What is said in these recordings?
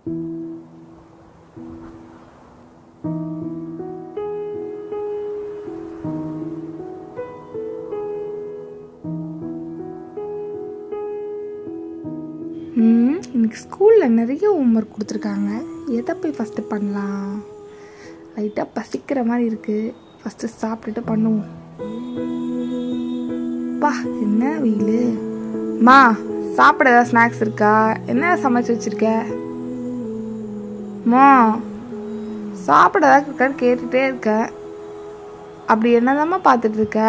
இன்னைக்கு ஸ்கூலில் நிறைய ஹோம்ஒர்க் கொடுத்துருக்காங்க. எதை போய் ஃபஸ்ட்டு பண்ணலாம்? லைட்டாக பசிக்கிற மாதிரி இருக்குது. ஃபஸ்ட்டு சாப்பிட்டுட்டு பண்ணுவோம். பா என்ன வெயில். மா சாப்பிட ஏதாவது ஸ்நாக்ஸ் இருக்கா? என்ன சமைச்சு வச்சுருக்க? மா சாப்பிட ஏதாவது இருக்கான்னு கேட்டுகிட்டே இருக்கேன். அப்படி என்னதாம்மா பார்த்துட்டு இருக்க?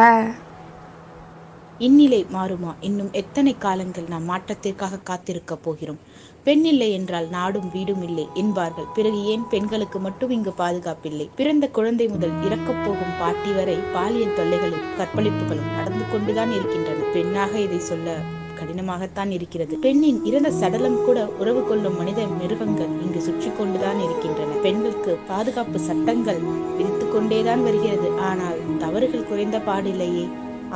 இந்நிலை மாறுமா? இன்னும் எத்தனை காலங்கள் நாம் மாற்றத்திற்காக காத்திருக்க போகிறோம்? பெண் இல்லை என்றால் நாடும் வீடும் இல்லை என்பார்கள். பிறகு ஏன் பெண்களுக்கு மட்டும் இங்கு பாதுகாப்பில்லை? பிறந்த குழந்தை முதல் இறக்கப் போகும் பாட்டி வரை பாலியல் தொல்லைகளும் கற்பழிப்புகளும் நடந்து கொண்டுதான் இருக்கின்றன. பெண்ணாக இதை சொல்ல கடினமாகத்தான் இருக்கிறது. பெண்ணின் இறந்த சடலம் கூட உறவு கொள்ளும் மனித மிருகங்கள் இங்கு சுற்றி கொண்டுதான் இருக்கின்றன. பெண்களுக்கு பாதுகாப்பு சட்டங்கள் விதித்து கொண்டேதான் வருகிறது. ஆனால் தவறுகள் குறைந்த பாடில்லையே.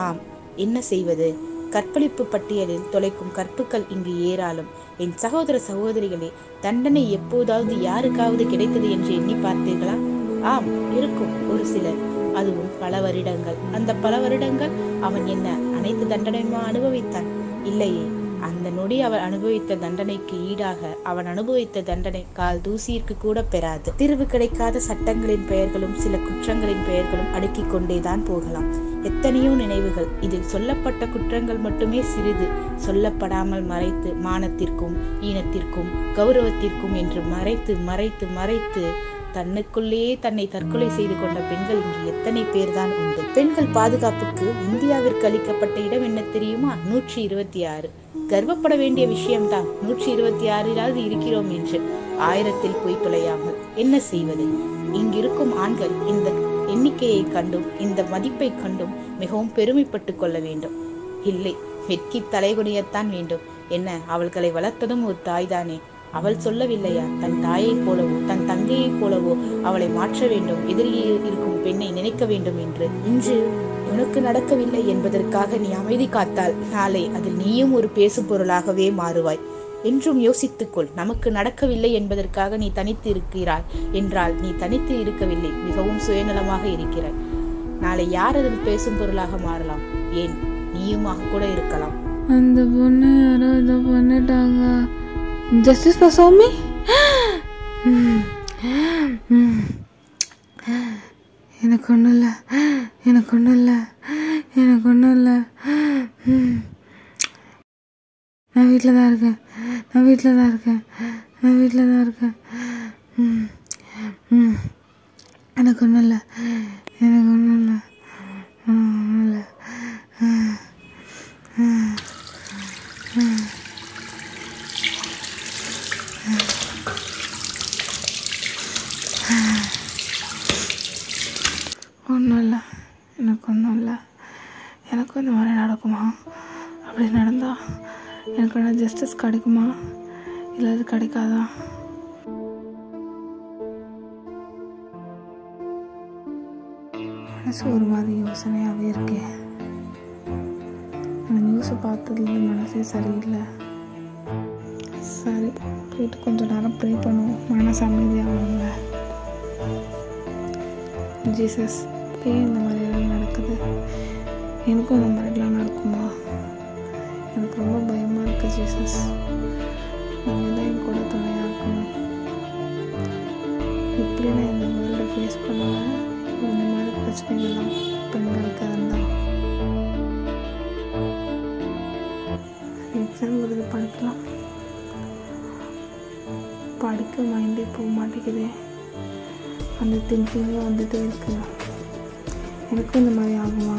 ஆம், என்ன செய்வது? கற்பழிப்பு பட்டியலில் தொலைக்கும் கற்புகள் இங்கு ஏராளம். என் சகோதர சகோதரிகளே, தண்டனை எப்போதாவது யாருக்காவது கிடைத்தது என்று எண்ணி பார்த்தீர்களா? ஆம், இருக்கும் ஒரு சிலர். அதுவும் பல வருடங்கள். அந்த பல வருடங்கள் அவன் என்ன அனைத்து தண்டனையுமா அனுபவித்தான்? இல்லையே. அந்த நொடி அவன் அனுபவித்த தண்டனைக்கு ஈடாக அவன் அனுபவித்த தண்டனை கால் தூசியிற்கு கூட பெறாது. தீர்வு கிடைக்காத சட்டங்களின் பெயர்களும் சில குற்றங்களின் பெயர்களும் அடுக்கிக் கொண்டேதான் போகலாம். எத்தனையோ நினைவுகள். இதில் சொல்லப்பட்ட குற்றங்கள் மட்டுமே சிறிது. சொல்லப்படாமல் மறைத்து மானத்திற்கும் ஈனத்திற்கும் கௌரவத்திற்கும் என்று மறைத்து மறைத்து மறைத்து தன்னுக்குள்ளேயே தன்னை தற்கொலை செய்து கொண்ட பெண்கள் இங்கு எத்தனை பேர் தான் உண்டு. பெண்கள் பாதுகாப்புக்கு இந்தியாவிற்கு அளிக்கப்பட்ட இடம் என்ன தெரியுமா? 126. கர்வப்பட வேண்டிய விஷயம்தான். 126 இருக்கிறோம் என்று 1000 போய் தொலையாமல் என்ன செய்வது? இங்கிருக்கும் ஆண்கள் இந்த எண்ணிக்கையை கண்டும் இந்த மதிப்பை கண்டும் மிகவும் பெருமைப்பட்டு கொள்ள வேண்டும். இல்லை, வெட்கி தலைகுனியத்தான் வேண்டும். என்ன, அவள்களை வளர்த்ததும் ஒரு தாய்தானே? அவள் சொல்லவில்லையா தன் தாயை போலவோ தன் தங்கையை போலவோ அவளை மாற்ற வேண்டும், எதிரியே இருக்கும் பெண்ணை நினைக்க வேண்டும் என்று? இன்று உனக்கு நடக்கவில்லை என்பதற்காக நீ அமைதி காத்தால் நாளை அதில் நீயும் ஒரு பேசு பொருளாகவே மாறுவாய். என்றும் யோசித்துக்கொள். நமக்கு நடக்கவில்லை என்பதற்காக நீ தனித்து இருக்கிறாய் என்றால் நீ தனித்து இருக்கவில்லை, மிகவும் சுயநலமாக இருக்கிறாய். நாளை யார் அதில் பேசும் பொருளாக மாறலாம்? ஏன் நீயுமாக கூட இருக்கலாம். அந்த பொண்ணு யாரோ இதை பண்ணிட்டாங்க. Justice for Soumi. எனக்கு ஒன்றும் இல்லை, எனக்கு ஒன்றும் இல்லை, எனக்கு ஒன்றும் இல்லை. நான் வீட்டில் தான் இருக்கேன், நான் வீட்டில் தான் இருக்கேன், நான் வீட்டில் தான் இருக்கேன். எனக்கு ஒன்றும் இல்லை, எனக்கு ஒன்றும் இல்லை, ஒன்றும் இல்லை. ஒன்றும் இல்லை, எனக்கு ஒன்றும் இல்லை. எனக்கும் இந்த மாதிரி நடக்குமா? அப்படி நடந்தால் எனக்கு என்ன ஜஸ்டிஸ் கிடைக்குமா? இல்லை அது கிடைக்காதா? மனசு ஒரு மாதிரி யோசனையாகவே இருக்கேன். அந்த நியூஸை பார்த்ததுலேருந்து மனசே சரியில்லை. சரி, போயிட்டு கொஞ்சம் நேரம் ப்ரே பண்ணுவோம், மனசு அமைதியாகுங்க. ஜீசஸ், ஏன் இந்த மாதிரியெல்லாம் நடக்குது? எனக்கும் இந்த மாதிரிலாம் நடக்குமா? எனக்கு ரொம்ப பயமாக இருக்குது ஜீசஸ். நீங்கள் தான் என் கூட துணையாக இருக்கணும். இப்படி நான் இந்த வேர்ல்டை ஃபேஸ் பண்ணுவேன். இந்த மாதிரி பிரச்சனைகள்லாம் பெண்களுக்கு இருந்தால் எக்ஸாம் வருது, படிக்கலாம். படிக்க மைண்டே போக மாட்டேங்குதே. அந்த திங்கிங்கே வந்துகிட்டே இருக்கு. எனக்கும் இந்த மாதிரி ஆகுமா?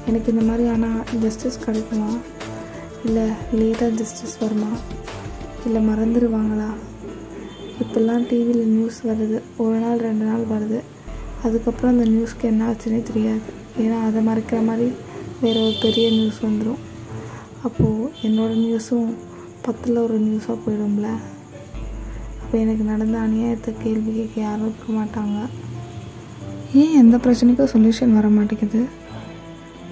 எனக்கு இந்த மாதிரி ஆனால் ஜஸ்டிஸ் கிடைக்குமா? இல்லை லேட்டாக ஜஸ்டிஸ் வருமா? இல்லை மறந்துடுவாங்களா? இப்போல்லாம் டிவியில் நியூஸ் வருது, ஒரு நாள் 2 நாள் வருது. அதுக்கப்புறம் அந்த நியூஸ்க்கு என்ன ஆச்சுன்னே தெரியாது. ஏன்னா அதை மறைக்கிற மாதிரி வேறு ஒரு பெரிய நியூஸ் வந்துடும். அப்போது என்னோடய நியூஸும் 10ல் ஒரு நியூஸாக போயிடும்ல. அப்போ எனக்கு நடந்த அநியாயத்தை கேள்வி கேட்க யாரும் இருக்க மாட்டாங்க. ஏன் எந்த பிரச்சனைக்கும் சொல்யூஷன் வர மாட்டேங்குது?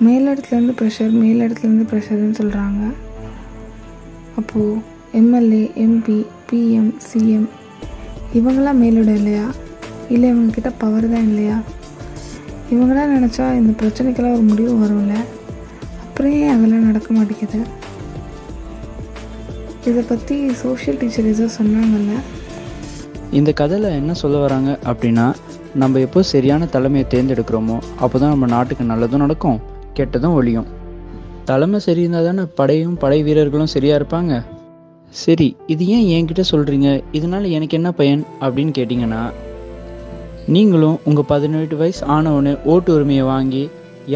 மேலிடத்துலேருந்து ப்ரெஷர், மேலிடத்துலேருந்து ப்ரெஷர்னு சொல்கிறாங்க. அப்போது எம்எல்ஏ, எம்பி, பிஎம், சிஎம் இவங்களாம் மேலிடம் இல்லையா, இல்லை இவங்கக்கிட்ட பவர் தான் இல்லையா? இவங்களாம் நினச்சா இந்த பிரச்சனைக்கெல்லாம் ஒரு முடிவு வரும்ல, அப்புறம் ஏன் அதெல்லாம் நடக்க மாட்டேங்குது? இதை பற்றி சோஷியல் டீச்சர் ஏதோ சொன்னாங்கல்ல. இந்த கதையில் என்ன சொல்ல வராங்க அப்படின்னா, நம்ம எப்போ சரியான தலைமையை தேர்ந்தெடுக்கிறோமோ அப்போ தான் நம்ம நாட்டுக்கு நல்லதும் நடக்கும், கெட்டதும் ஒழியும். தலைமை சரியிருந்தால் தானே படையும் படை வீரர்களும் சரியாக இருப்பாங்க. சரி, இது ஏன் என்கிட்ட சொல்கிறீங்க, இதனால் எனக்கு என்ன பயன் அப்படின்னு கேட்டிங்கன்னா, நீங்களும் உங்கள் 18 வயசு ஆனவுடனே ஓட்டு உரிமையை வாங்கி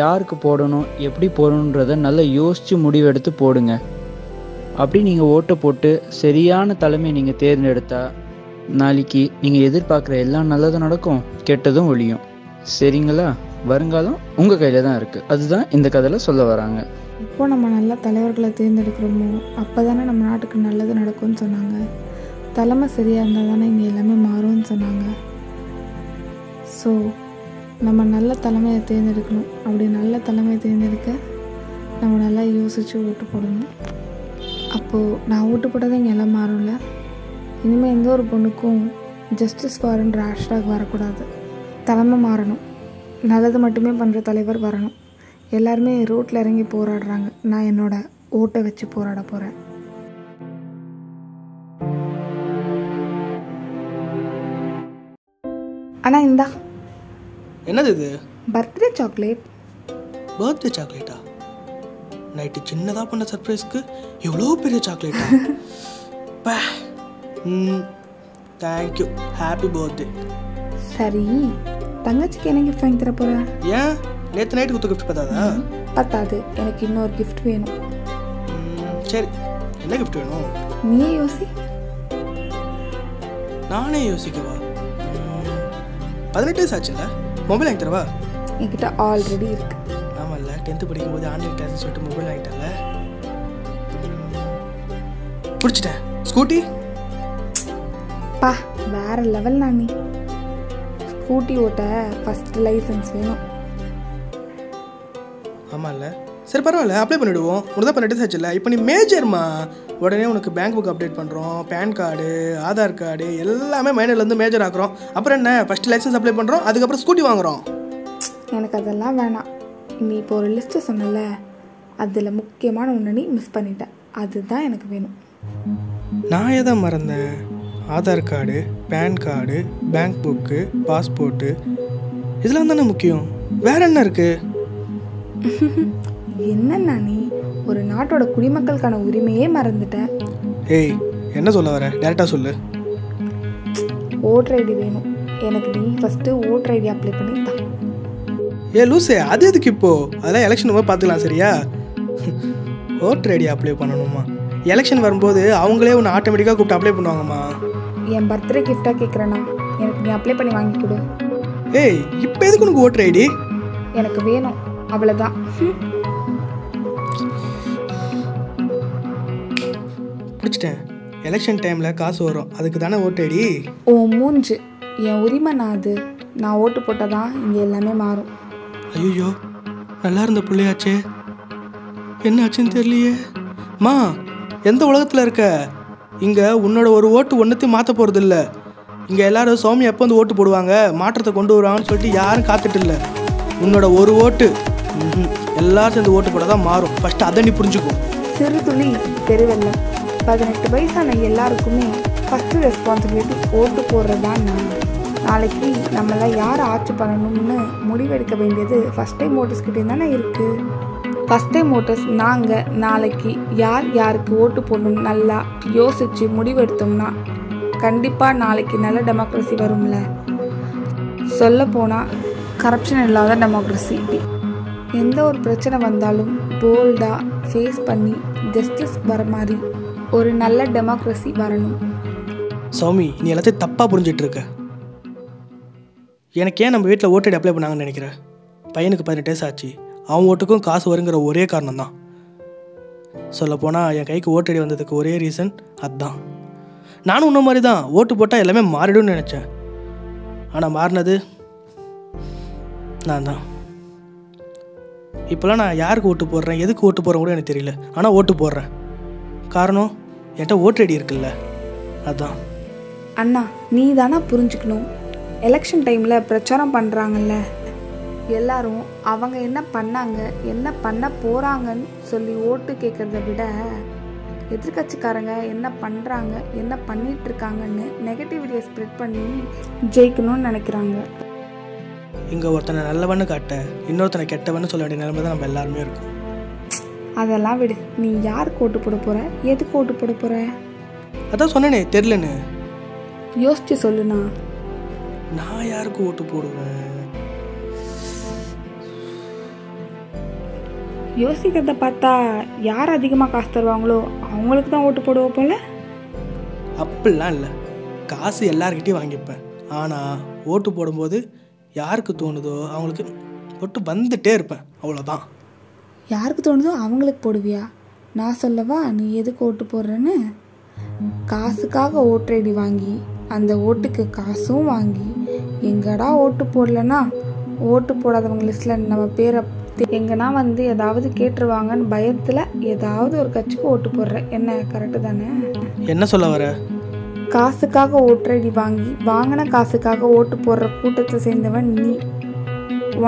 யாருக்கு போடணும் எப்படி போடணுன்றதை நல்லா யோசித்து முடிவெடுத்து போடுங்க. அப்படி நீங்கள் ஓட்டை போட்டு சரியான தலைமையை நீங்கள் தேர்ந்தெடுத்தா நாளைக்கு நீங்கள் எதிர்பார்க்குற எல்லாம் நல்லதும் நடக்கும், கெட்டதும் ஒழியும். சரிங்களா? வருங்காலம் உங்கள் கையில் தான் இருக்குது. அதுதான் இந்த கதையில் சொல்ல வராங்க. இப்போ நம்ம நல்ல தலைவர்களை தேர்ந்தெடுக்கிறோமோ அப்போ தானே நம்ம நாட்டுக்கு நல்லது நடக்கும்னு சொன்னாங்க. தலைமை சரியாக இருந்தால் தானே இங்கே எல்லாமே மாறும்னு சொன்னாங்க. ஸோ நம்ம நல்ல தலைமையை தேர்ந்தெடுக்கணும். அப்படி நல்ல தலைமையை தேர்ந்தெடுக்க நம்ம நல்லா யோசித்து ஓட்டு போடணும். அப்போது நான் ஓட்டு போட்டது இங்கே எல்லாம் மாறும்ல. இனிமேல் எந்த ஒரு பொண்ணுக்கும் ஜஸ்டிஸ் ஃபார்ன்ற ஹேஷ்டாக் வரக்கூடாது. தலைமை மாறணும். நல்லது மட்டுமே பண்ணுற தலைவர் வரணும். எல்லாருமே ரோட்டில் இறங்கி போராடுறாங்க. நான் என்னோட ஓட்டை வச்சு போராட போகிறேன். ஆனால் இந்தா என்னது இது? Birthday chocolate. பர்த்டே சாக்லேட்டா? நைட்டு சின்னதாக பண்ண சர்ப்ரைஸ்க்கு எவ்வளோ பெரிய சாக்லேட்டா? Thank you, happy birthday. சரி, தங்கச்சிக்கு என்ன கிஃப்ட் வாங்கி தர போகிறேன்? ஏன் நேற்று நைட்டு கொடுத்த கிஃப்ட் பார்த்தாதா? பத்தாது, எனக்கு இன்னொரு கிஃப்ட் வேணும். சரி, என்ன கிஃப்ட் வேணும்? நீயே யோசி. நானே யோசிக்கவா? 18 வயசு ஆச்சுல்ல, மொபைல் வாங்கி தரவா? என்கிட்ட ஆல்ரெடி இருக்கு. ஆமாம்ல, 10th படிக்கும்போது ஆன்லைன் கிளாஸ் சொல்லிட்டு மொபைல் வாங்கிட்டல. பிடிச்சிட்டேன். ஸ்கூட்டி? பா, வேற லெவல் நானி. ஸ்கூட்டி ஓட்ட ஃபர்ஸ்ட் லைசன்ஸ் வேணும். ஆமாம்ல, சரி பரவாயில்ல, அப்ளை பண்ணிவிடுவோம். உனக்கு தான் 18 ஆச்சுல்ல, இப்போ நீ மேஜர்மா. உடனே உனக்கு பேங்க் புக் அப்டேட் பண்ணுறோம், பேன் கார்டு, ஆதார் கார்டு எல்லாமே மைனர்லேருந்து மேஜர் ஆக்குறோம். அப்புறம் என்ன, ஃபஸ்ட்டு லைசன்ஸ் அப்ளை பண்ணுறோம், அதுக்கப்புறம் ஸ்கூட்டி வாங்குகிறோம். எனக்கு அதெல்லாம் வேணாம். நீ இப்போ ஒரு லிஸ்ட்டு சொன்னல, அதில் முக்கியமான ஒன்று நீ மிஸ் பண்ணிட்ட. அதுதான் எனக்கு வேணும். நான் எதை மறந்தேன்? Aadhaar card, pan card, bank book, passport, இதெல்லாம் தானே முக்கியம். வேற என்ன இருக்குது? என்னன்னா நீ ஒரு நாட்டோட குடிமக்களுக்கான உரிமையே மறந்துட்ட. ஏய், என்ன சொல்ல வர? டேரெக்டாக சொல்லு. ஓட்டர் ஐடி வேணும் எனக்கு. நீ ஃபஸ்ட்டு ஓட்டர் ஐடி அப்ளை பண்ணி தான். ஏ லூசே, அது எதுக்கு இப்போது? அதெல்லாம் எலெக்ஷன் போது பார்த்துக்கலாம், சரியா? ஓட்டர் ஐடி அப்ளை பண்ணணுமா? எலெக்ஷன் வரும்போது அவங்களே ஒன்று ஆட்டோமேட்டிக்காக கூப்பிட்டு அப்ளை பண்ணுவாங்கம்மா. என் பர்த்டே கிஃப்டாக கேட்குறேன்னா எனக்கு நீ அப்ளை பண்ணி வாங்கி கொடு. ஏய், இப்போ எதுக்கு உனக்கு ஓட்டர் ஐடி? எனக்கு வேணும், அவ்வளோதான். பிடிச்சிட்டேன். எலெக்ஷன் டைமில் காசு வரும், அதுக்கு தானே ஓட்டு ஐடி. ஓ மூஞ்சு, என் உரிமை நான். அது நான் ஓட்டு போட்டால் தான் இங்கே எல்லாமே மாறும். ஐயோ, நல்லா இருந்த பிள்ளையாச்சே, என்ன ஆச்சுன்னு தெரியலையே. மா, எந்த உலகத்தில் இருக்க? இங்கே உன்னோட ஒரு ஓட்டு ஒன்றுத்தையும் மாற்ற போகிறது இல்லை. இங்கே எல்லாரும் சௌமி எப்போ வந்து ஓட்டு போடுவாங்க, மாற்றத்தை கொண்டு வருவாங்கன்னு சொல்லிட்டு யாரும் காத்துட்டு இல்லை. உன்னோட ஒரு ஓட்டு எல்லாரும் சேர்ந்து ஓட்டு போட தான் மாறும். ஃபஸ்ட்டு அதை நீ புரிஞ்சுக்கும். சிறு துளி பெருவெல்லம். 18 வயசான எல்லாருக்குமே ஃபஸ்ட்டு ரெஸ்பான்சிபிலிட்டி ஓட்டு போடுறது தான். நாளைக்கு நம்மளாம் யார் ஆட்சி பண்ணணும்னு முடிவெடுக்க வேண்டியது ஃபஸ்ட் டைம் ஓட்டர்ஸ்கிட்டே தானே இருக்குது. ஃபஸ்ட் டைம் ஓட்டர்ஸ் நாங்கள் நாளைக்கு யார் யாருக்கு ஓட்டு போடணும்னு நல்லா யோசித்து முடிவெடுத்தோம்னா கண்டிப்பாக நாளைக்கு நல்ல டெமோக்ரஸி வரும்ல. சொல்லப்போனால் கரப்ஷன் இல்லாத டெமோக்ரஸி. எந்த ஒரு பிரச்சனை வந்தாலும் போல்டாக ஃபேஸ் பண்ணி ஜஸ்டிஸ் வர மாதிரி ஒரு நல்ல டெமோக்ரஸி வரணும். சௌமி, நீ எல்லாத்தையும் தப்பாக புரிஞ்சிட்டு இருக்க. எனக்கு ஏன் நம்ம வீட்டில் ஓட்டு ஐடி அப்ளை பண்ணாங்கன்னு நினைக்கிறேன்? பையனுக்கு 18 வயசு ஆச்சு, அவன் ஓட்டுக்கும் காசு வருங்கிற ஒரே காரணம் தான். சொல்லப்போனால் என் கைக்கு ஓட்டு ஐடி வந்ததுக்கு ஒரே ரீசன் அதுதான். நானும் இன்னும் மாதிரி தான் ஓட்டு போட்டால் எல்லாமே மாறிடும்னு நினச்சேன். ஆனால் மாறினது நான் தான். இப்போலாம் நான் யாருக்கு ஓட்டு போடுறேன், எதுக்கு ஓட்டு போடுறேன் கூட எனக்கு தெரியல. ஆனால் ஓட்டு போடுறேன். காரணம், என்கிட்ட ஓட்டு ஐடி இருக்குல்ல, அதுதான். அண்ணா நீ தானே புரிஞ்சுக்கணும். எலெக்ஷன் டைமில் பிரச்சாரம் பண்ணுறாங்கல்ல, எல்லாரும் அவங்க என்ன பண்ணாங்க என்ன பண்ண போகிறாங்கன்னு சொல்லி ஓட்டு கேட்குறத விட எதிர்கட்சிக்காரங்க என்ன பண்ணுறாங்க என்ன பண்ணிகிட்ருக்காங்கன்னு நெகட்டிவிட்டியை ஸ்ப்ரெட் பண்ணி ஜெயிக்கணும்னு நினைக்கிறாங்க. இங்கே ஒருத்தனை நல்லவன்னு காட்ட இன்னொருத்தனை கெட்டவன்னு சொல்ல வேண்டிய நிலைமை தான் நம்ம எல்லாருமே இருக்கும். அதெல்லாம் விடு. நீ யாருக்கு ஓட்டு போட போகிற, எதுக்கு ஓட்டு போட போகிற? அதான் சொன்னேனே தெரிலன்னு. யோசிச்சு சொல்லுண்ணா. நான் யாருக்கு ஓட்டு போடுவேன்? யோசிக்கிறத பார்த்தா யார் அதிகமாக காசு தருவாங்களோ அவங்களுக்கு தான் ஓட்டு போடுவோம் போல. அப்படிலாம் இல்லை, காசு எல்லார்கிட்டையும் வாங்கிப்பேன். ஆனால் ஓட்டு போடும்போது யாருக்கு தோணுதோ அவங்களுக்கு ஓட்டு வந்துட்டே இருப்பேன், அவ்வளோதான். யாருக்கு தோணுதோ அவங்களுக்கு போடுவியா? நான் சொல்லவா நீ எதுக்கு ஓட்டு போடுறேன்னு? காசுக்காக ஓட்டு ஐடி வாங்கி அந்த ஓட்டுக்கு காசும் வாங்கி எங்கடா ஓட்டு போடலன்னா ஓட்டு போடாதவங்க லிஸ்ட்டில் நம்ம பேரை எங்கன்னா வந்து ஏதாவது கேட்டுருவாங்கன்னு பயத்தில் ஏதாவது ஒரு கட்சிக்கு ஓட்டு போடுற. என்ன கரெக்டு தானே? என்ன சொல்ல வர? காசுக்காக ஓட்டு ஐடி வாங்கி வாங்கின காசுக்காக ஓட்டு போடுற கூட்டத்தை சேர்ந்தவன் நீ.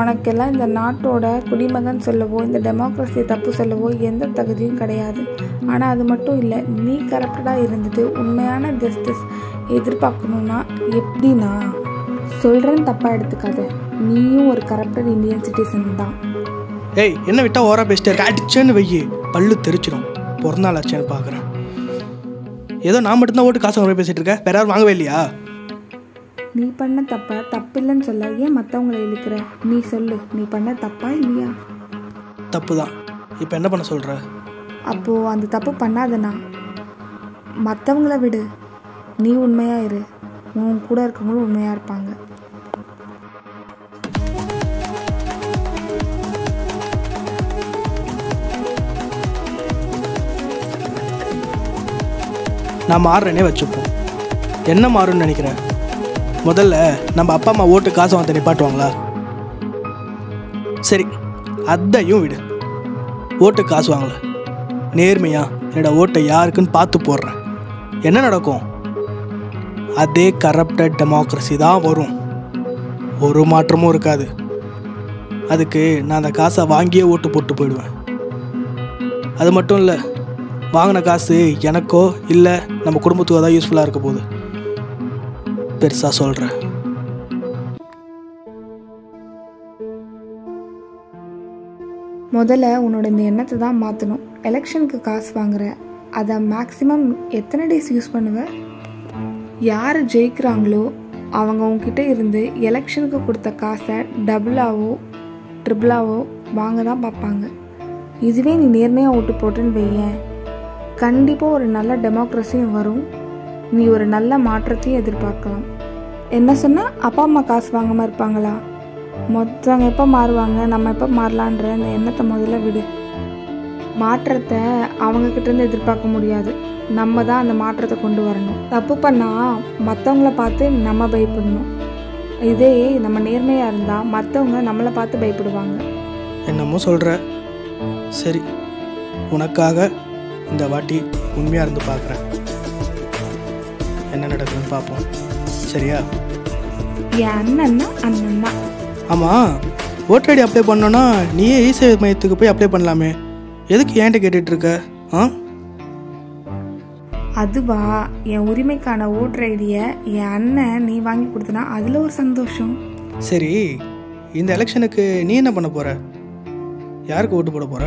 உனக்கெல்லாம் இந்த நாட்டோட குடிமகன் சொல்லவோ இந்த டெமோக்ரஸியை தப்பு சொல்லவோ எந்த தகுதியும் கிடையாது. ஆனால் அது மட்டும் இல்லை, நீ கரப்டடாக இருந்துட்டு உண்மையான ஜஸ்டிஸ் எதிர்பார்க்கணுன்னா எப்படின்னா சொல்கிறேன்னு தப்பாக எடுத்துக்காத. நீயும் ஒரு கரப்டட் இந்தியன் சிட்டிசன் தான். ஏய், என்ன விட்டா ஓரா பேசிட்டே இருக்க? அடிச்சேன்னு வெய்யி பல்லு தெரிச்சிடும். பிறந்தநாள் ஆச்சேன்னு பார்க்குறேன். ஏதோ நான் மட்டும்தான் ஓட்டு காசு வாங்க பேசிகிட்டு இருக்கேன், வேற யாரும் வாங்கவே இல்லையா? நீ பண்ண தப்பா தப்பு இல்லைன்னு சொல்ல ஏன் மற்றவங்களை இழுக்கிற? நீ சொல்லு, நீ பண்ண தப்பா இல்லையா? தப்பு தான். இப்போ என்ன பண்ண சொல்கிற? அப்போது அந்த தப்பு பண்ணாதண்ணா. மற்றவங்கள விடு, நீ உண்மையாக இரு. உன் கூட இருக்கவங்களும் உண்மையாக இருப்பாங்க. நான் மாறுறேனே வச்சுப்போம். என்ன மாறும்னு நினைக்கிறேன்? முதல்ல நம்ம அப்பா அம்மா ஓட்டு காசு வாங்க நிப்பாட்டுவாங்களா? சரி, அதையும் விடு. ஓட்டு காசு வாங்கல, நேர்மையா என்னோட ஓட்டை யாருக்குன்னு பார்த்து போடுறேன். என்ன நடக்கும்? அதே கரப்டட் டெமோக்ரஸி தான் வரும். ஒரு மாற்றமும் இருக்காது. அதுக்கு நான் அந்த காசை வாங்கியே ஓட்டு போட்டு போயிடுவேன். அது மட்டும் இல்லை, வாங்கின காசு எனக்கோ இல்லை நம்ம குடும்பத்துக்கோ தான் யூஸ்ஃபுல்லாக இருக்க போகுது. பெருசாக சொல்கிறேன். முதல்ல உன்னோட இந்த எண்ணத்தை தான் மாற்றணும். எலெக்ஷனுக்கு காசு வாங்குற, அதை மேக்ஸிமம் எத்தனை டேஸ் யூஸ் பண்ணுவ? யார் ஜெயிக்கிறாங்களோ அவங்க உங்ககிட்ட இருந்து எலெக்ஷனுக்கு கொடுத்த காசை டபுளாவோ ட்ரிபிளாவோ வாங்க தான் பார்ப்பாங்க. இதுவே நீ நேர்மையாக ஓட்டு போட்டுன்னு வையேன், கண்டிப்பாக ஒரு நல்ல டெமோக்ரஸியும் வரும். நீ ஒரு நல்ல மாற்றத்தையும் எதிர்பார்க்கலாம். என்ன சொன்னால் அப்பா அம்மா காசு வாங்காமல் இருப்பாங்களா? மொத்தவங்க எப்போ மாறுவாங்க, நம்ம எப்போ மாறலான்ற அந்த எண்ணத்தை முதல்ல விடு. மாற்றத்தை அவங்கக்கிட்டேருந்து எதிர்பார்க்க முடியாது, நம்ம தான் அந்த மாற்றத்தை கொண்டு வரணும். தப்பு பண்ணால் மற்றவங்கள பார்த்து நம்ம பயப்படணும். இதே நம்ம நேர்மையாக இருந்தால் மற்றவங்க நம்மளை பார்த்து பயப்படுவாங்க. என்னமோ சொல்கிற. சரி, உனக்காக இந்த வாட்டி உண்மையாக இருந்து பார்க்குறேன். என்ன நடக்குதுன்னு பார்ப்போம். சரியா? என் அண்ணன்னா அண்ணன் தான். ஆமாம், ஓட்டர் ஐடி அப்ளை பண்ணோன்னா நீயே இ-சேவை மையத்துக்கு போய் அப்ளை பண்ணலாமே. எதுக்கு ஏன்ட்ட கேட்டுட்ருக்க? அதுவா, என் உரிமைக்கான ஓட்டர் ஐடியை என் அண்ணன் நீ வாங்கி கொடுத்தனா அதில் ஒரு சந்தோஷம். சரி, இந்த எலெக்ஷனுக்கு நீ என்ன பண்ண போகிற? யாருக்கு ஓட்டு போட போகிற?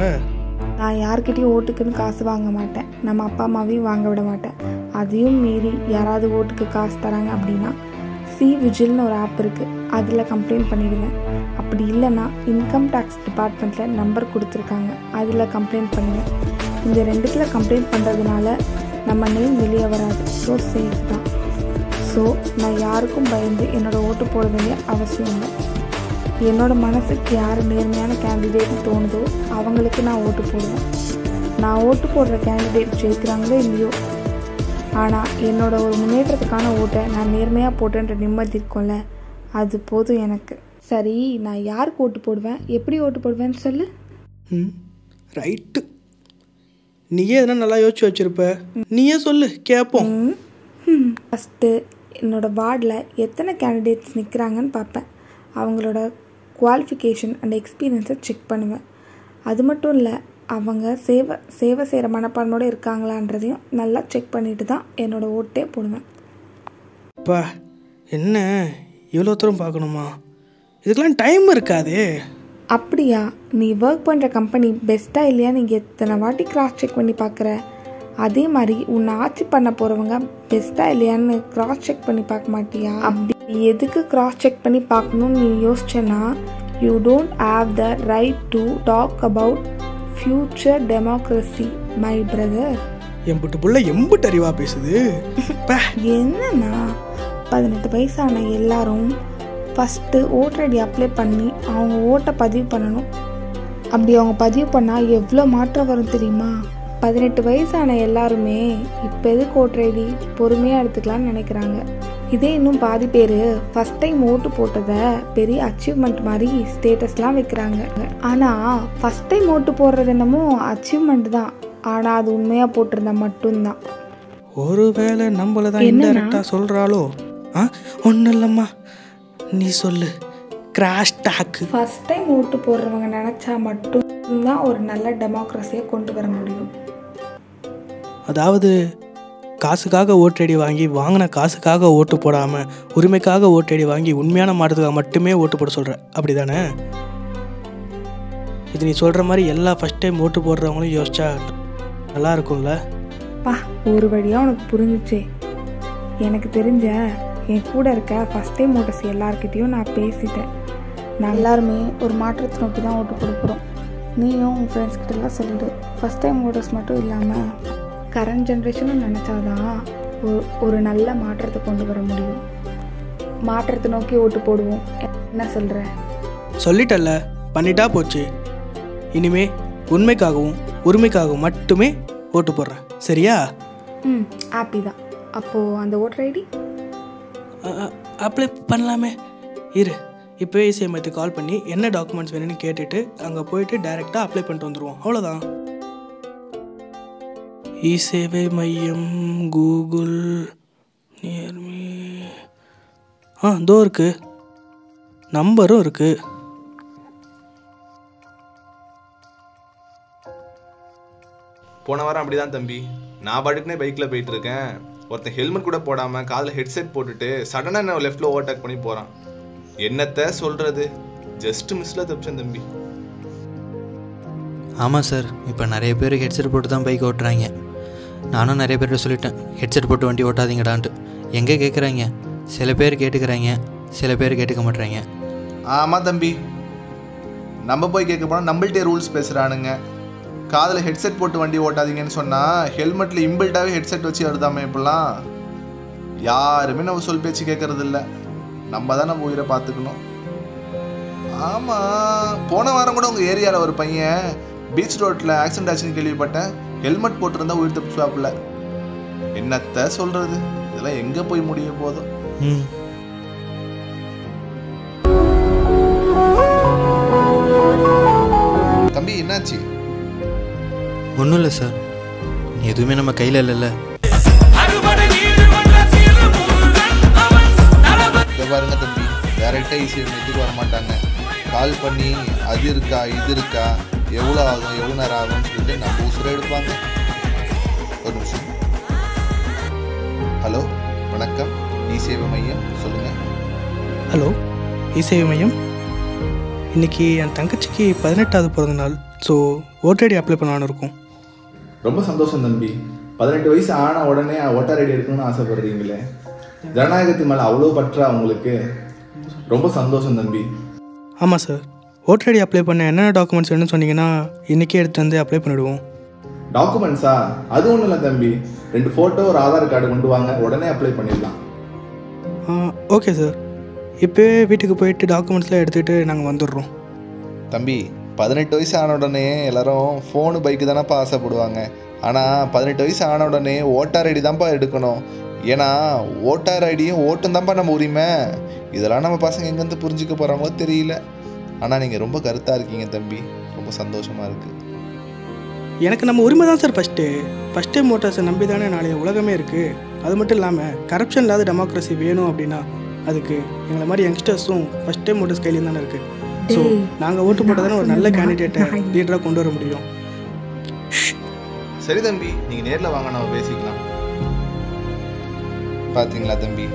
நான் யார்கிட்டையும் ஓட்டுக்குன்னு காசு வாங்க மாட்டேன், நம்ம அப்பா அம்மாவையும் வாங்க விட மாட்டேன். அதையும் மீறி யாராவது ஓட்டுக்கு காசு தராங்க அப்படின்னா சி-விஜில்னு ஒரு ஆப் இருக்குது, அதில் கம்ப்ளைண்ட் பண்ணிடுவேன். அப்படி இல்லைன்னா இன்கம் டேக்ஸ் டிபார்ட்மெண்ட்டில் நம்பர் கொடுத்துருக்காங்க, அதில் கம்ப்ளைண்ட் பண்ணுவேன். இந்த ரெண்டுத்தில் கம்ப்ளைண்ட் பண்ணுறதுனால நம்ம நேம் வெளியே வராது. ஸோ சேஃப் தான். ஸோ நான் யாருக்கும் பயந்து என்னோடய ஓட்டு போட வேண்டிய அவசியம் இல்லை. என்னோடய மனசுக்கு யார் நேர்மையான கேண்டிடேட்னு தோணுதோ அவங்களுக்கு நான் ஓட்டு போடுவேன். நான் ஓட்டு போடுற கேண்டிடேட் ஜெயிக்கிறாங்களோ இல்லையோ, ஆனால் என்னோட ஒரு முன்னேற்றத்துக்கான ஓட்டை நான் நேர்மையாக போட்டேன்ற நிம்மதி இருக்கும்ல, அது போதும் எனக்கு. சரி, நான் யாருக்கு ஓட்டு போடுவேன், எப்படி ஓட்டு போடுவேன்னு சொல்லு. ரைட்டு, நீயே எதனா நல்லா யோசிச்சு வச்சுருப்ப, நீயே சொல்லு கேட்போம். ஃபஸ்ட்டு என்னோடய வார்டில் எத்தனை கேண்டிடேட்ஸ் நிற்கிறாங்கன்னு பார்ப்பேன். அவங்களோட குவாலிஃபிகேஷன் அண்ட் எக்ஸ்பீரியன்ஸை செக் பண்ணுவேன். அது மட்டும் இல்லை, அவங்க சேவை செய்கிற மனப்பான்மையோடு இருக்காங்களான்றதையும் நல்லா செக் பண்ணிட்டு தான் என்னோடய ஓட்டே போடுவேன். அப்பா என்ன இவ்வளோ தூரம் பார்க்கணுமா? இதுக்கெல்லாம் டைம் இருக்காதே. அப்படியா? நீ ஒர்க் பண்ணுற கம்பெனி பெஸ்ட்டாக இல்லையா நீங்கள் எத்தனை வாட்டி கிராஸ் செக் பண்ணி பார்க்குற? அதே மாதிரி உன்னை ஆட்சி பண்ண போகிறவங்க பெஸ்ட்டாக இல்லையான்னு கிராஸ் செக் பண்ணி பார்க்க மாட்டியா? அப்படி எதுக்கு கிராஸ் செக் பண்ணி பார்க்கணுன்னு நீ யோசிச்சேன்னா, you don't have the right to talk about future democracy my brother. எம்புட்டு புள்ள எம்புட்டு அறிவா பேசுது. என்னன்னா 18 வயசான எல்லாரும் ஃபஸ்ட்டு ஓட்டர் ஐடி அப்ளை பண்ணி அவங்க ஓட்டை பதிவு பண்ணணும். அப்படி அவங்க பதிவு பண்ணால் எவ்வளோ மாற்றம் வரும் தெரியுமா? 18 வயசான எல்லாருமே இப்போ எதுக்கு ஓட்டர் ஐடி பொறுமையாக எடுத்துக்கலான்னு நினைக்கிறாங்க. இதே இன்னும் பாதி பேர் ஃபஸ்ட் டைம் ஓட்டு போட்டதை பெரிய அச்சீவ்மெண்ட் மாதிரி ஸ்டேட்டஸ்லாம் வைக்கிறாங்க. ஆனால் ஃபஸ்ட் டைம் ஓட்டு போடுறது என்னமோ அச்சீவ்மெண்ட் தான். ஆனால் அது உண்மையாக போட்டிருந்தா மட்டும்தான். ஒருவேளை நம்மள தான் இன்டைரக்டாக சொல்கிறாளோ? ஒன்றும் இல்லைம்மா, நீ சொல்லு. Crash talk. ஃபஸ்ட் டைம் ஓட்டு போடுறவங்க நினச்சா மட்டும்தான் ஒரு நல்ல டெமோக்ரஸியை கொண்டு வர முடியும். அதாவது காசுக்காக ஓட்டடி வாங்கி வாங்கின காசுக்காக ஓட்டு போடாமல் உரிமைக்காக ஓட்டடி வாங்கி உண்மையான மாற்றத்துக்காக மட்டுமே ஓட்டு போட சொல்கிற, அப்படி தானே? இது நீ சொல்கிற மாதிரி எல்லா ஃபஸ்ட் டைம் ஓட்டு போடுறவங்களும் யோசிச்சா நல்லா இருக்கும்ல? ஒரு வழியாக உனக்கு புரிஞ்சிச்சே. எனக்கு தெரிஞ்ச என் கூட இருக்க ஃபஸ்ட் டைம் ஓட்டர்ஸ் எல்லாருக்கிட்டையும் நான் பேசிட்டேன். நான் எல்லாருமே ஒரு மாற்றத்தை நோக்கி தான் ஓட்டு போட போகிறோம். நீயும் உன் ஃப்ரெண்ட்ஸ்கிட்டலாம் சொல்லிவிடு. ஃபஸ்ட் டைம் ஓட்டர்ஸ் மட்டும் இல்லாமல் கரண்ட் ஜென்ரேஷனும் நினச்சாதான் ஒரு நல்ல மாற்றத்தை கொண்டு வர முடியும். மாற்றத்தை நோக்கி ஓட்டு போடுவோம். என்ன சொல்கிற? சொல்லிட்டல்ல, பண்ணிட்டா போச்சு. இனிமே உண்மைக்காகவும் உரிமைக்காகவும் மட்டுமே ஓட்டு போடுறேன், சரியா? ஹாப்பி தான். அப்போது அந்த ஓட்டர் ஐடி அப்ளை பண்ணலாமே. இரு, இப்போவே இசேவை மையத்துக்கு கால் பண்ணி என்ன டாக்குமெண்ட்ஸ் வேணும்னு கேட்டுட்டு அங்கே போயிட்டு டைரெக்டாக அப்ளை பண்ணிட்டு வந்துடுவோம். அவ்வளோதான். இசேவை மையம் கூகுள் நியர்மி. இதோ இருக்கு, நம்பரும் இருக்கு. போன வாரம் அப்படிதான் தம்பி. நான் பாட்டுக்குனே பைக்கில் போயிட்டு இருக்கேன். ஒருத்தன் ஹெல்மெட் கூட போடாமல் காதில் ஹெட்செட் போட்டுட்டு சடனாக என்ன லெஃப்டில் ஓவர்டேக் பண்ணி போகிறான். என்னத்தை சொல்கிறது, ஜஸ்ட் மிஸ்ஸில் தப்பிச்சேன் தம்பி. ஆமாம் சார், இப்போ நிறைய பேர் ஹெட்செட் போட்டு தான் பைக் ஓட்டுறாங்க. நானும் நிறைய பேர்கிட்ட சொல்லிட்டேன், ஹெட்செட் போட்டு வண்டி ஓட்டாதீங்கடான்ட்டு. எங்கே கேட்குறாங்க? சில பேர் கேட்டுக்கிறாங்க, சில பேர் கேட்டுக்க மாட்டுறாங்க. ஆமாம் தம்பி, நம்ம போய் கேட்க போனால் நம்மள்டே ரூல்ஸ் பேசுகிறானுங்க. காதில் ஹெட்செட் போட்டு வண்டி ஓட்டாதீங்கன்னு சொன்னால் ஹெல்மெட்டில் இம்பில்ட்டாகவே ஹெட்செட் வச்சு வருதாமே. இப்பெல்லாம் யாருமே நம்ம சொல் பேச்சு கேட்கறது இல்லை. நம்ம தான் நம்ம உயிரை பார்த்துக்கணும். ஆமாம், போன வாரம் கூட உங்கள் ஏரியாவில் ஒரு பையன் பீச் ரோட்டில் ஆக்சிடென்ட் ஆச்சுன்னு கேள்விப்பட்டேன். ஹெல்மெட் போட்டிருந்தா உயிர் தப்பிச்சாப்புல. என்னத்த சொல்கிறது, இதெல்லாம் எங்கே போய் முடிய போதும். தம்பி என்னாச்சு? ஒன்றும் இல்லை சார், எதுவுமே நம்ம கையில் இல்லைல்ல. பாருங்க தம்பி, டேரெக்டாக ஈஸியாக மெதுக்கு வர மாட்டாங்க. கால் பண்ணி அது இருக்கா இது இருக்கா, எவ்வளோ ஆகும் எவ்வளோ நேரம் ஆகும்னு சொல்லிட்டு நம்ம உசுரை எடுப்பாங்க. ஒரு நிமிஷம். ஹலோ, வணக்கம், இசேவை மையம், சொல்லுங்கள். ஹலோ, இசேவை மையம். இன்றைக்கி என் தங்கச்சிக்கு 18வது பிறந்த நாள். ஸோ ஓட்டர் ஐடி அப்ளை பண்ணலான்னு இருக்கும். ரொம்ப சந்தோஷம் தம்பி. 18 வயசு ஆன உடனே ஓட்டர் ஐடி எடுக்கணும்னு ஆசைப்படுறீங்களே. ஜனநாயகத்து மேலே அவ்வளோ பற்றா உங்களுக்கு? ரொம்ப சந்தோஷம் தம்பி. ஆமாம் சார், ஓட்டர் ஐடி அப்ளை பண்ண என்னென்ன டாக்குமெண்ட்ஸ் வேணும்னு சொன்னீங்கன்னா இன்றைக்கே எடுத்து வந்து அப்ளை பண்ணிவிடுவோம். டாக்குமெண்ட்ஸா? அது ஒன்றும் இல்லை தம்பி, 2 ஃபோட்டோ ஒரு ஆதார் கார்டு கொண்டு வாங்க, உடனே அப்ளை பண்ணிடலாம். ஓகே சார், இப்போவே வீட்டுக்கு போயிட்டு டாக்குமெண்ட்ஸ்லாம் எடுத்துகிட்டு நாங்கள் வந்துடுறோம். தம்பி, 18 வயசு ஆன உடனே எல்லாரும் ஃபோனு பைக்கு தானப்பா ஆசைப்படுவாங்க. ஆனால் 18 வயசு ஆன உடனே ஓட்டர் ஐடி தான்ப்பா எடுக்கணும். ஏன்னா ஓட்டர் ஐடியும் ஓட்டும் தான்ப்பா நம்ம உரிமை. இதெல்லாம் நம்ம பசங்க எங்கேருந்து புரிஞ்சுக்க போகிறாங்களோ தெரியல. ஆனால் நீங்கள் ரொம்ப கருத்தாக இருக்கீங்க தம்பி, ரொம்ப சந்தோஷமாக இருக்குது. எனக்கு நம்ம உரிமை தான் சார் ஃபஸ்ட்டு. ஃபஸ்ட் டைம் ஓட்டர்ஸை நம்பி தானே நாளைய உலகமே இருக்குது. அது மட்டும் இல்லாமல் கரப்ஷன் இல்லாத டெமோக்ரஸி வேணும் அப்படின்னா அதுக்கு எங்களை மாதிரி யங்ஸ்டர்ஸும் ஃபஸ்ட் டைம் ஓட்டர்ஸ் கையிலேயும் தானே இருக்குது. ஸோ நாங்கள் ஓட்டு போட்டதானே ஒரு நல்ல கேண்டிடேட்டை லீடராக கொண்டு வர முடியும். சரி தம்பி, நீங்கள் நேரில் வாங்க, நம்ம பேசிக்கலாம். பார்த்தீங்களா தம்பி,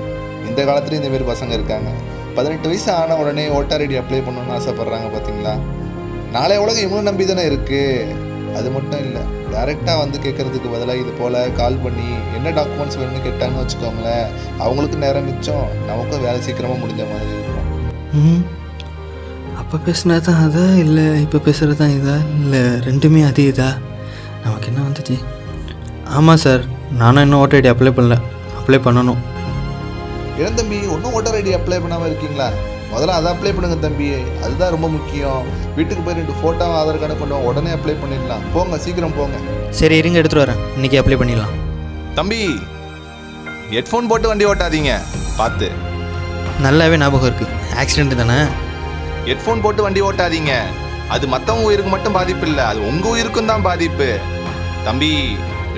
இந்த காலத்துலேயும் இந்தமாரி பசங்க இருக்காங்க. 18 வயசு ஆன உடனே ஓட்டர் ஐடி அப்ளை பண்ணணும்னு ஆசைப்பட்றாங்க. பார்த்தீங்களா, நாளைய உலகம் இவனும் நம்பி தானே இருக்குது. அது மட்டும் இல்லை, டேரெக்டாக வந்து கேட்குறதுக்கு பதிலாக இது போல் கால் பண்ணி என்ன டாக்குமெண்ட்ஸ் வேணும்னு கேட்டாங்கன்னு வச்சுக்கோங்களேன், அவங்களுக்கு நேரம் மிச்சம், நமக்கும் வேலை சீக்கிரமாக முடிஞ்ச மாதிரி இருக்கும். அப்போ பேசுனது தான் அதா இல்லை இப்போ பேசுகிறது தான் இதா இல்லை ரெண்டுமே அதே இதா? நமக்கு என்ன வந்துச்சு? ஆமாம் சார், நானும் இன்னும் ஓட்டர் ஐடி அப்ளை பண்ணணும். ஏன் தம்பி ஒன்றும் ஓட்டர் ஐடி அப்ளை பண்ணாமல் இருக்கீங்களா? முதல்ல அதை அப்ளை பண்ணுங்க தம்பி, அதுதான் ரொம்ப முக்கியம். வீட்டுக்கு போய் 2 ஃபோட்டோ ஆதார் கார்டு கொண்டு உடனே அப்ளை பண்ணிடலாம். போங்க, சீக்கிரம் போங்க. சரி இருங்க, எடுத்துகிட்டு வரேன், இன்றைக்கி அப்ளை பண்ணிடலாம். தம்பி, ஹெட்ஃபோன் போட்டு வண்டி ஓட்டாதீங்க, பார்த்து. நல்லாவே ஞாபகம் இருக்குது, ஆக்சிடென்ட் தானே. ஹெட்ஃபோன் போட்டு வண்டி ஓட்டாதீங்க, அது மற்றவங்க உயிருக்கு மட்டும் பாதிப்பு இல்லை, அது உங்கள் உயிருக்கும் தான் பாதிப்பு. தம்பி,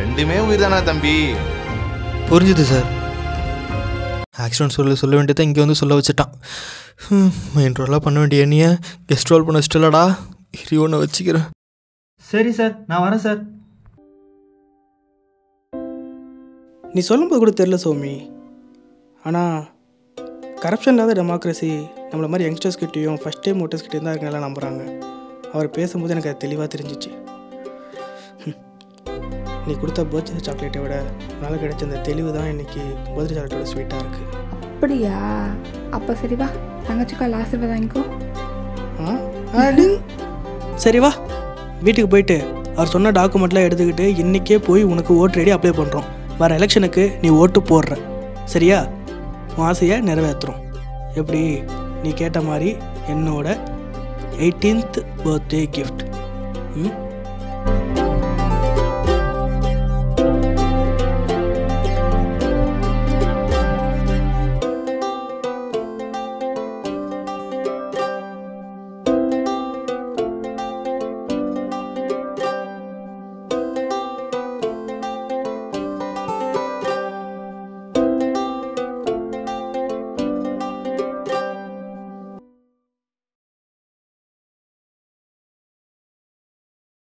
ரெண்டுமே உயிர் தானே தம்பி. புரிஞ்சுது சார். ஆக்சிடென்ட் சொல்ல வேண்டியதை இங்கே வந்து சொல்ல வச்சுட்டான். மெயின் ரோலாக பண்ண வேண்டிய என்னைய கெஸ்ட் ரோல் பண்ண வச்சுட்டலடா. ஒன்று வச்சுக்கிறேன். சரி சார், நான் வரேன் சார். நீ சொல்லும்போது கூட தெரில சோமி, ஆனால் கரப்ஷன் இல்லாத டெமோக்ரஸி நம்மளை மாதிரி யங்ஸ்டர்ஸ் கிட்டேயும் ஃபஸ்ட் டைம் ஓட்டர்ஸ் கிட்டேயும் தான் இருக்கலாம் நம்புகிறாங்க. அவர் பேசும்போது எனக்கு அது தெளிவாக தெரிஞ்சிச்சு. நீ கொடுத்த பர்த்டே சாக்லேட்டை விட உன்னால் கிடைச்ச அந்த தெளிவு தான் இன்றைக்கி பர்த்டே சாக்லேட்டோட ஸ்வீட்டாக இருக்குது. அப்படியா? அப்போ சரி வா, தங்கச்சிக்கால் ஆசீர்வாதம் வாங்கிக்கோ. சரி வா, வீட்டுக்கு போயிட்டு அவர் சொன்ன டாக்குமெண்ட்லாம் எடுத்துக்கிட்டு இன்றைக்கே போய் உனக்கு ஓட்டு ரெடி அப்ளை பண்ணுறோம். வர எலெக்ஷனுக்கு நீ ஓட்டு போடுற, சரியா? உன் ஆசையை நிறைவேற்றுறோம். எப்படி நீ கேட்ட மாதிரி என்னோட 18th பர்த்டே கிஃப்ட்.